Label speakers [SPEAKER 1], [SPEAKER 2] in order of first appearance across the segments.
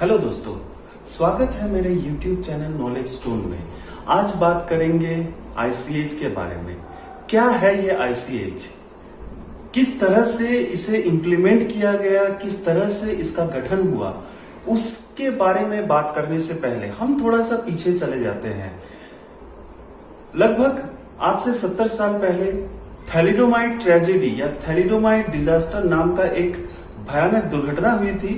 [SPEAKER 1] Hello दोस्तों, स्वागत है मेरे YouTube चैनल नॉलेज स्टोन में। आज बात करेंगे ICH के बारे में। क्या है ये ICH, किस तरह से इसे इम्प्लीमेंट किया गया, किस तरह से इसका गठन हुआ, उसके बारे में बात करने से पहले हम थोड़ा सा पीछे चले जाते हैं। लगभग आज से 70 साल पहले थैलिडोमाइड ट्रेजेडी या थैलिडोमाइड डिजास्टर नाम का एक भयानक दुर्घटना हुई थी,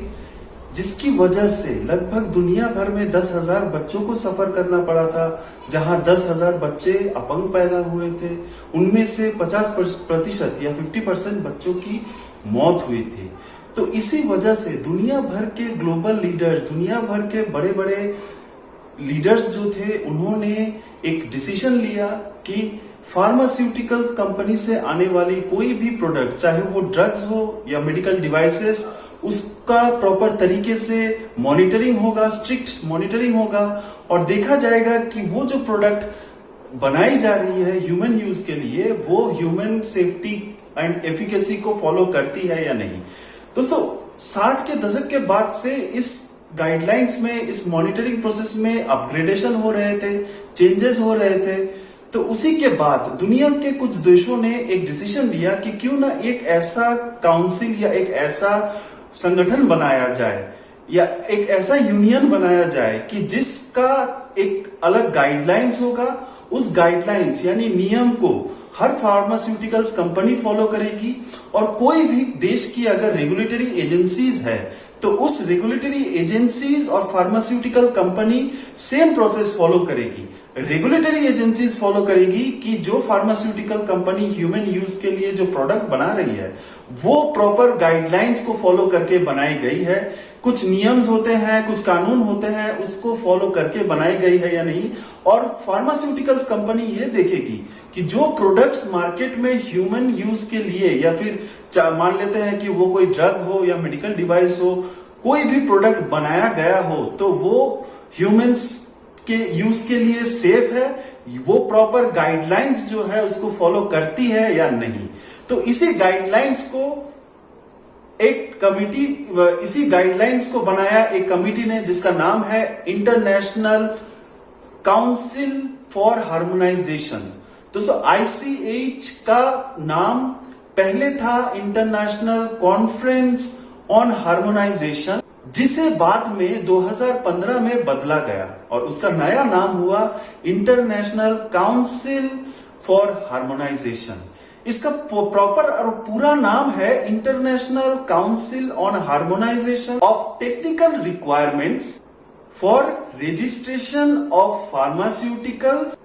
[SPEAKER 1] जिसकी वजह से लगभग दुनिया भर में 10,000 बच्चों को सफर करना पड़ा था। जहां 10,000 बच्चे अपंग पैदा हुए थे, उनमें से 50% या 50% बच्चों की मौत हुई थी। तो इसी वजह से दुनिया भर के ग्लोबल लीडर्स, दुनिया भर के बड़े बड़े लीडर्स जो थे, उन्होंने एक डिसीजन लिया कि फार्मास्यूटिकल कंपनी से आने वाली कोई भी प्रोडक्ट, चाहे वो ड्रग्स हो या मेडिकल डिवाइसेस, उसका प्रॉपर तरीके से मॉनिटरिंग होगा, स्ट्रिक्ट मॉनिटरिंग होगा और देखा जाएगा कि वो जो प्रोडक्ट बनाई जा रही है ह्यूमन यूज के लिए, वो ह्यूमन सेफ्टी एंड एफिकेसी को फॉलो करती है या नहीं। दोस्तों, 60 के दशक के बाद से इस गाइडलाइंस में, इस मॉनिटरिंग प्रोसेस में अपग्रेडेशन हो रहे थे, चेंजेस हो रहे थे। तो उसी के बाद दुनिया के कुछ देशों ने एक डिसीजन लिया कि क्यों ना एक ऐसा काउंसिल या एक ऐसा संगठन बनाया जाए या एक ऐसा यूनियन बनाया जाए कि जिसका एक अलग गाइडलाइंस होगा। उस गाइडलाइंस यानी नियम को हर फार्मास्यूटिकल्स कंपनी फॉलो करेगी और कोई भी देश की अगर रेगुलेटरी एजेंसीज है तो उस रेगुलेटरी एजेंसीज और pharmaceutical company same process follow करेगी। रेगुलेटरी एजेंसीज फॉलो करेगी कि जो फार्मास्यूटिकल कंपनी ह्यूमन यूज के लिए जो प्रोडक्ट बना रही है वो प्रॉपर गाइडलाइंस को फॉलो करके बनाई गई है। कुछ नियम्स होते हैं, कुछ कानून होते हैं, उसको फॉलो करके बनाई गई है या नहीं। और फार्मास्यूटिकल्स कंपनी ये देखेगी कि जो प्रोडक्ट्स मार्केट में ह्यूमन यूज के लिए, या फिर मान लेते हैं कि वो कोई ड्रग हो या मेडिकल डिवाइस हो, कोई भी प्रोडक्ट बनाया गया हो तो वो ह्यूमंस के यूज के लिए सेफ है, वो प्रॉपर गाइडलाइंस जो है उसको फॉलो करती है या नहीं। तो इसी गाइडलाइंस को बनाया एक कमिटी ने, जिसका नाम है इंटरनेशनल काउंसिल फॉर हार्मोनाइजेशन। दोस्तों, ICH का नाम पहले था इंटरनेशनल कॉन्फ्रेंस ऑन हार्मोनाइजेशन, जिसे बाद में 2015 में बदला गया और उसका नया नाम हुआ इंटरनेशनल काउंसिल फॉर हार्मोनाइजेशन। इसका प्रॉपर और पूरा नाम है international council on harmonisation of technical requirements for registration of pharmaceuticals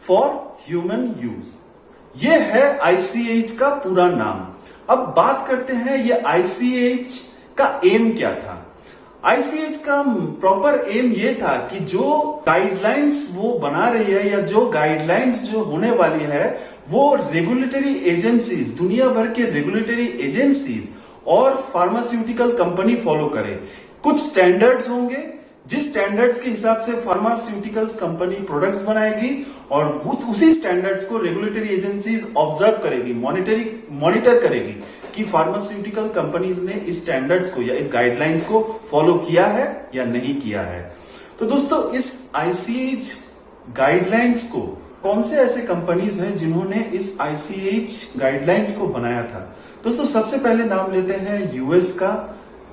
[SPEAKER 1] for human use. ये है ICH का पूरा नाम। अब बात करते हैं ये ICH का एम क्या था। ICH का प्रॉपर एम ये था कि जो गाइडलाइंस वो बना रही है या जो गाइडलाइंस जो होने वाली है वो रेगुलेटरी एजेंसीज, दुनिया भर के रेगुलेटरी एजेंसीज और फार्मास्यूटिकल कंपनी फॉलो करे। कुछ स्टैंडर्ड्स होंगे, जिस स्टैंडर्ड्स के हिसाब से फार्मास्यूटिकल्स कंपनी प्रोडक्ट्स बनाएगी और उसी स्टैंडर्ड्स को रेगुलेटरी एजेंसीज ऑब्जर्व करेगी, मॉनिटर करेगी कि फार्मास्यूटिकल कंपनीज ने इस स्टैंडर्ड्स को या इस गाइडलाइंस को फॉलो किया है या नहीं किया है। तो दोस्तों, इस ICH गाइडलाइंस को कौन से ऐसे कंपनीज हैं जिन्होंने इस ICH गाइडलाइंस को बनाया था। दोस्तों, सबसे पहले नाम लेते हैं US का,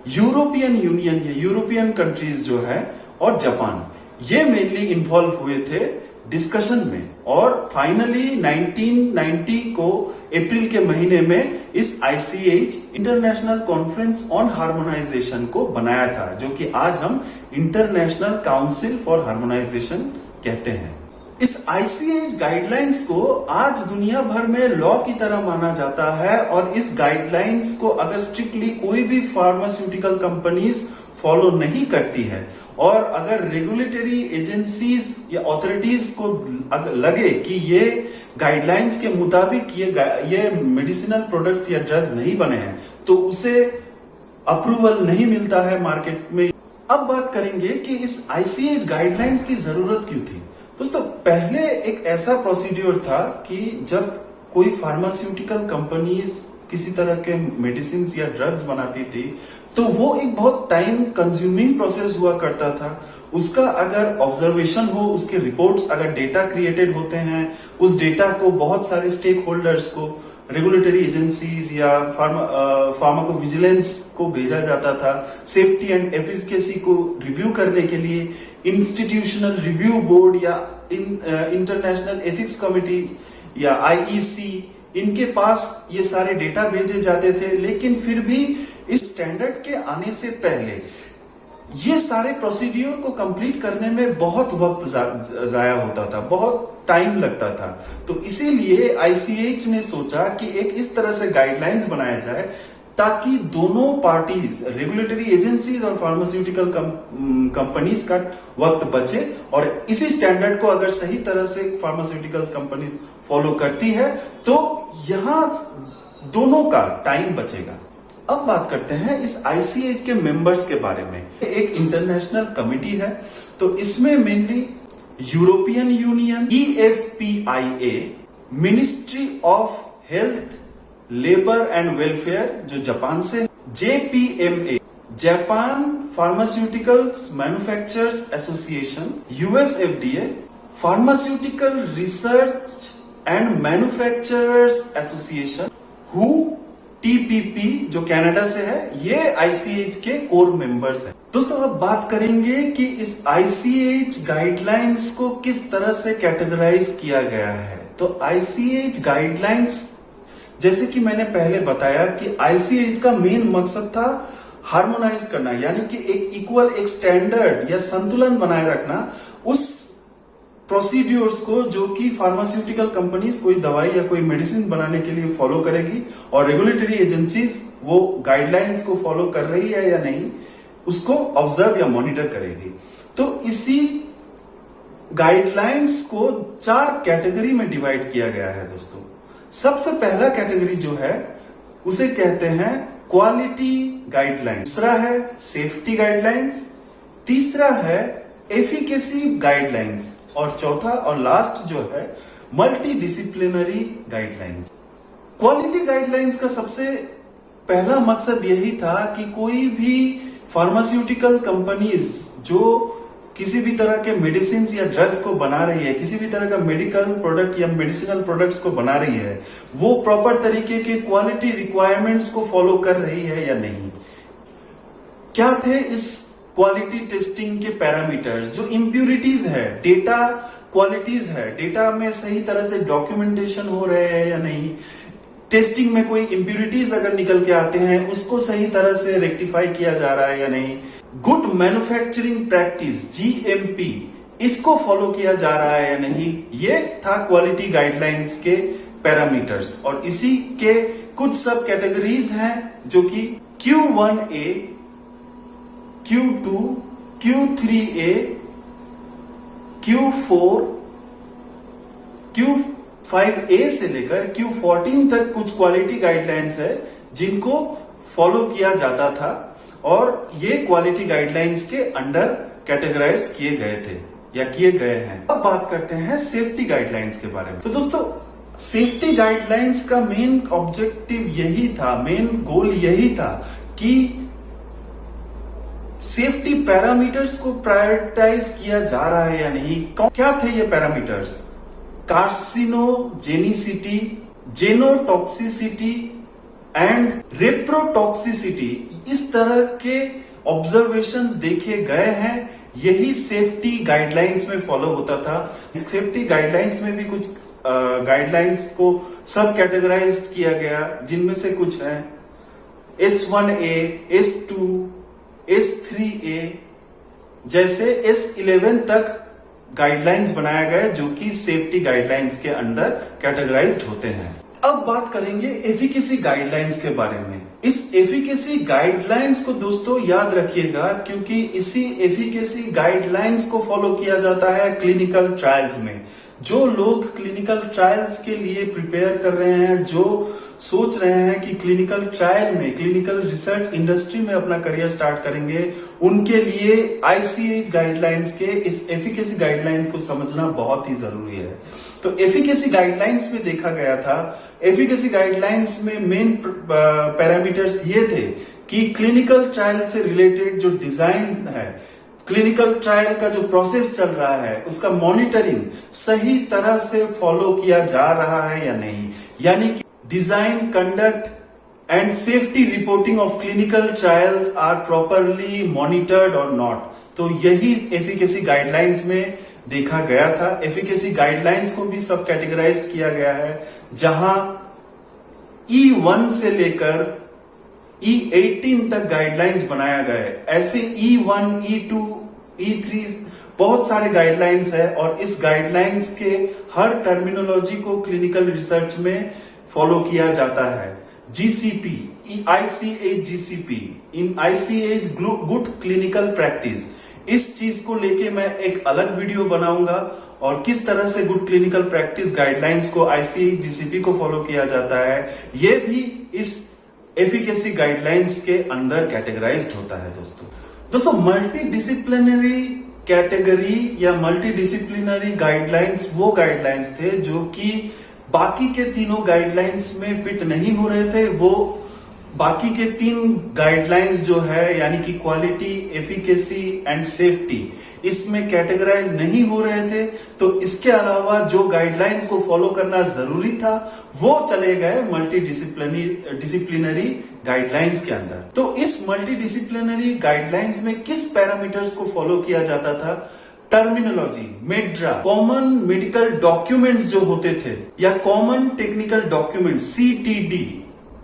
[SPEAKER 1] यूरोपियन यूनियन या यूरोपियन कंट्रीज जो है, और जापान। ये मेनली इन्वॉल्व हुए थे डिस्कशन में और फाइनली 1990 को अप्रैल के महीने में इस ICH international conference on harmonisation को बनाया था, जो कि आज हम इंटरनेशनल काउंसिल फॉर हार्मोनाइजेशन कहते हैं। इस ICH गाइडलाइंस को आज दुनिया भर में लॉ की तरह माना जाता है और इस गाइडलाइंस को अगर स्ट्रिक्टली कोई भी फार्मास्यूटिकल कंपनीज फॉलो नहीं करती है और अगर रेगुलेटरी एजेंसीज या अथॉरिटीज को अगर लगे कि ये गाइडलाइंस के मुताबिक ये मेडिसिनल प्रोडक्ट्स या ड्रग्स नहीं बने हैं, तो उसे अप्रूवल नहीं मिलता है मार्केट में। अब बात करेंगे कि इस ICH गाइडलाइंस की जरूरत क्यों थी। दोस्तों, पहले एक ऐसा प्रोसीड्योर था कि जब कोई फार्मास्यूटिकल कंपनीज किसी तरह के मेडिसिन या ड्रग्स बनाती थी तो वो एक बहुत टाइम कंज्यूमिंग प्रोसेस हुआ करता था। उसका अगर ऑब्जर्वेशन हो, उसके रिपोर्ट्स, अगर डेटा क्रिएटेड होते हैं, उस डेटा को बहुत सारे स्टेक होल्डर्स को, रेगुलेटरी एजेंसीज या फार्माकोविजिलेंस को भेजा जाता था। सेफ्टी एंड एफिकेसी को रिव्यू करने के लिए इंस्टीट्यूशनल रिव्यू बोर्ड या इंटरनेशनल एथिक्स कमिटी या आईईसी, इनके पास ये सारे डेटा भेजे जाते थे। लेकिन फिर भी इस स्टैंडर्ड के आने से पहले ये सारे प्रोसीड्यूर को कंप्लीट करने में बहुत वक्त जाया होता था, बहुत टाइम लगता था। तो इसीलिए आईसीएच ने सोचा कि एक इस तरह से गाइडलाइंस बनाया जाए ताकि दोनों पार्टीज, रेगुलेटरी एजेंसीज और फार्मास्यूटिकल कंपनीज का वक्त बचे, और इसी स्टैंडर्ड को अगर सही तरह से फार्मास्यूटिकल कंपनीज फॉलो करती है तो यहां दोनों का टाइम बचेगा। अब बात करते हैं इस आईसीएच के मेंबर्स के बारे में। एक इंटरनेशनल कमिटी है, तो इसमें mainly European union, EFPIA, ministry of health, labour and welfare जो जापान से, JPMA, Japan pharmaceuticals manufacturers association, US FDA, pharmaceutical research and manufacturers association, WHO, TPP जो कनाडा से है, ये आईसीएच के कोर मेंबर्स हैं। दोस्तों अब बात करेंगे कि इस आईसीएच गाइडलाइंस को किस तरह से कैटेगराइज किया गया है। तो आईसीएच गाइडलाइंस, जैसे कि मैंने पहले बताया कि आईसीएच का मेन मकसद था हार्मोनाइज करना, यानी कि एक इक्वल, एक स्टैंडर्ड या संतुलन बनाए रखना उस प्रोसीड्यूर्स को जो कि फार्मास्यूटिकल कंपनीज कोई दवाई या कोई मेडिसिन बनाने के लिए फॉलो करेगी, और रेगुलेटरी एजेंसीज वो गाइडलाइंस को फॉलो कर रही है या नहीं उसको ऑब्जर्व या मॉनिटर करेगी। तो इसी गाइडलाइंस को 4 कैटेगरी में डिवाइड किया गया है दोस्तों। सबसे पहला कैटेगरी जो है उसे कहते हैं क्वालिटी गाइडलाइंस, दूसरा है सेफ्टी गाइडलाइंस, तीसरा है एफिकेसी गाइडलाइंस, और चौथा और लास्ट जो है multi disciplinary guidelines. Quality guidelines का सबसे पहला मकसद यही था कि कोई भी फार्मास्यूटिकल कंपनीज जो किसी भी तरह के मेडिसिन या ड्रग्स को बना रही है, किसी भी तरह का मेडिकल प्रोडक्ट या मेडिसिनल प्रोडक्ट्स को बना रही है, वो प्रॉपर तरीके के क्वालिटी रिक्वायरमेंट्स को फॉलो कर रही है या नहीं। क्या थे इस क्वालिटी टेस्टिंग के पैरामीटर्स? जो इम्प्यूरिटीज है, डेटा क्वालिटीज है, डेटा में सही तरह से डॉक्यूमेंटेशन हो रहे हैं या नहीं, टेस्टिंग में कोई इम्प्यूरिटीज अगर निकल के आते हैं उसको सही तरह से रेक्टिफाई किया जा रहा है या नहीं, गुड मैन्युफैक्चरिंग प्रैक्टिस GMP इसको फॉलो किया जा रहा है या नहीं, ये था क्वालिटी गाइडलाइंस के पैरामीटर्स। और इसी के कुछ सब कैटेगरीज हैं जो कि Q1A, Q2, Q3A, Q4, Q5A से लेकर Q14 तक कुछ क्वालिटी गाइडलाइंस है जिनको फॉलो किया जाता था, और ये क्वालिटी गाइडलाइंस के अंडर कैटेगराइज किए गए थे या किए गए हैं। अब बात करते हैं सेफ्टी गाइडलाइंस के बारे में। तो दोस्तों सेफ्टी गाइडलाइंस का मेन ऑब्जेक्टिव यही था, मेन गोल यही था कि सेफ्टी पैरामीटर्स को प्रायोरिटाइज किया जा रहा है या नहीं। क्या थे ये पैरामीटर्स? कार्सिनोजेनिसिटी, जेनोटॉक्सिसिटी एंड रेप्रोटॉक्सिसिटी, इस तरह के ऑब्जर्वेशंस देखे गए हैं। यही सेफ्टी गाइडलाइंस में फॉलो होता था। सेफ्टी गाइडलाइंस में भी कुछ गाइडलाइंस को सब कैटेगराइज किया गया, जिनमें से कुछ है S1A, S2, S3A, जैसे S11 तक गाइडलाइंस बनाया गया जो कि सेफ्टी गाइडलाइंस के अंदर कैटेगराइज्ड होते हैं। अब बात करेंगे एफिकेसी गाइडलाइंस के बारे में। इस एफिकेसी गाइडलाइंस को दोस्तों याद रखिएगा, क्योंकि इसी एफिकेसी गाइडलाइंस को फॉलो किया जाता है क्लिनिकल ट्रायल्स में। जो लोग क्लिनिकल ट्रायल्स के लिए प्रिपेयर कर रहे हैं, जो सोच रहे हैं कि क्लिनिकल ट्रायल में, क्लिनिकल रिसर्च इंडस्ट्री में अपना करियर स्टार्ट करेंगे, उनके लिए आईसीएच गाइडलाइंस के इस एफिकेसी गाइडलाइंस को समझना बहुत ही जरूरी है। तो एफिकेसी गाइडलाइंस में देखा गया था, एफिकेसी गाइडलाइंस में मेन पैरामीटर्स ये थे कि क्लिनिकल ट्रायल से रिलेटेड जो डिजाइन है, क्लिनिकल ट्रायल का जो प्रोसेस चल रहा है, उसका मॉनिटरिंग सही तरह से फॉलो किया जा रहा है या नहीं, यानी कि design, conduct and safety reporting of clinical trials are properly monitored और नॉट। तो यही एफिकेसी गाइडलाइंस में देखा गया था। एफिकेसी गाइडलाइंस को भी सब कैटेगराइज किया गया है, जहां E1 से लेकर E18 तक गाइडलाइंस बनाया गया है। ऐसे E1, E2, E3 बहुत सारे गाइडलाइंस है और इस गाइडलाइंस के हर टर्मिनोलॉजी को क्लिनिकल रिसर्च में फॉलो किया जाता है। GCP, ICH GCP, इन ICH गुड क्लिनिकल प्रैक्टिस, इस चीज को लेके मैं एक अलग वीडियो बनाऊंगा और किस तरह से गुड क्लिनिकल प्रैक्टिस गाइडलाइंस को ICH GCP को फॉलो किया जाता है, ये भी इस एफिकेसी गाइडलाइंस के अंदर कैटेगराइज्ड होता है। दोस्तों मल्टी डिसिप्लिनरी कैटेगरी या मल्टी डिसिप्लिनरी गाइडलाइंस वो गाइडलाइंस थे जो कि बाकी के तीनों गाइडलाइंस में फिट नहीं हो रहे थे। वो बाकी के 3 गाइडलाइंस जो है, यानी कि क्वालिटी, एफिकेसी एंड सेफ्टी, इसमें कैटेगराइज नहीं हो रहे थे। तो इसके अलावा जो गाइडलाइंस को फॉलो करना जरूरी था वो चले गए मल्टी डिसिप्लिनरी गाइडलाइंस के अंदर। तो इस मल्टी डिसिप्लिनरी गाइडलाइंस में किस पैरामीटर्स को फॉलो किया जाता था? टर्मिनोलॉजी, मेड्रा, कॉमन मेडिकल डॉक्यूमेंट्स जो होते थे या कॉमन टेक्निकल डॉक्यूमेंट CTD,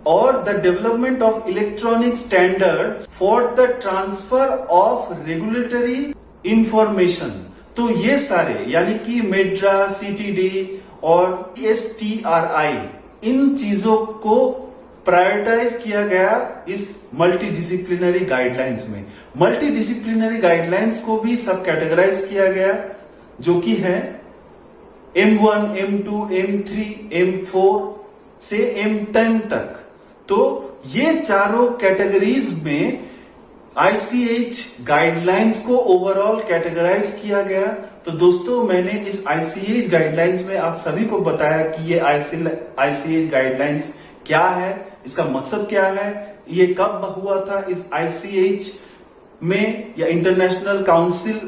[SPEAKER 1] और the development of electronic standards for the transfer of regulatory information. तो ये सारे यानी कि मेड्रा, CTD और STRI, इन चीजों को प्रायोरिटाइज किया गया इस मल्टी डिसिप्लिनरी गाइडलाइंस में। मल्टी डिसिप्लिनरी गाइडलाइंस को भी सब कैटेगराइज किया गया, जो कि है M1, M2, M3, M4 से M10 तक। तो ये चारों कैटेगरीज में ICH गाइडलाइंस को ओवरऑल कैटेगराइज किया गया। तो दोस्तों मैंने इस ICH गाइडलाइंस में आप सभी को बताया कि ये ICH गाइडलाइंस क्या है, इसका मकसद क्या है, ये कब हुआ था इस ICH में या इंटरनेशनल काउंसिल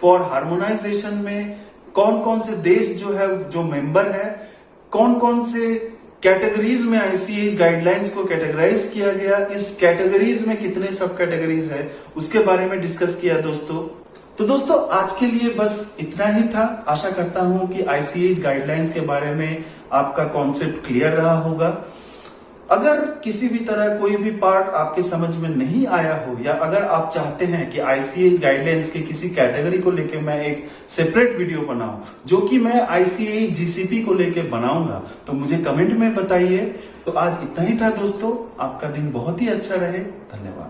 [SPEAKER 1] फॉर हार्मोनाइजेशन में, कौन कौन से देश जो है जो मेंबर है, कौन कौन से कैटेगरीज में ICH गाइडलाइंस को कैटेगराइज किया गया, इस कैटेगरीज में कितने सब कैटेगरीज है, उसके बारे में डिस्कस किया दोस्तों। तो दोस्तों आज के लिए बस इतना ही था। आशा करता हूं कि ICH गाइडलाइंस के बारे में आपका कॉन्सेप्ट क्लियर रहा होगा। अगर किसी भी तरह कोई भी पार्ट आपके समझ में नहीं आया हो, या अगर आप चाहते हैं कि ICH गाइडलाइंस के किसी कैटेगरी को लेके मैं एक सेपरेट वीडियो बनाऊं, जो कि मैं ICH GCP को लेके बनाऊंगा, तो मुझे कमेंट में बताइए। तो आज इतना ही था दोस्तों। आपका दिन बहुत ही अच्छा रहे। धन्यवाद।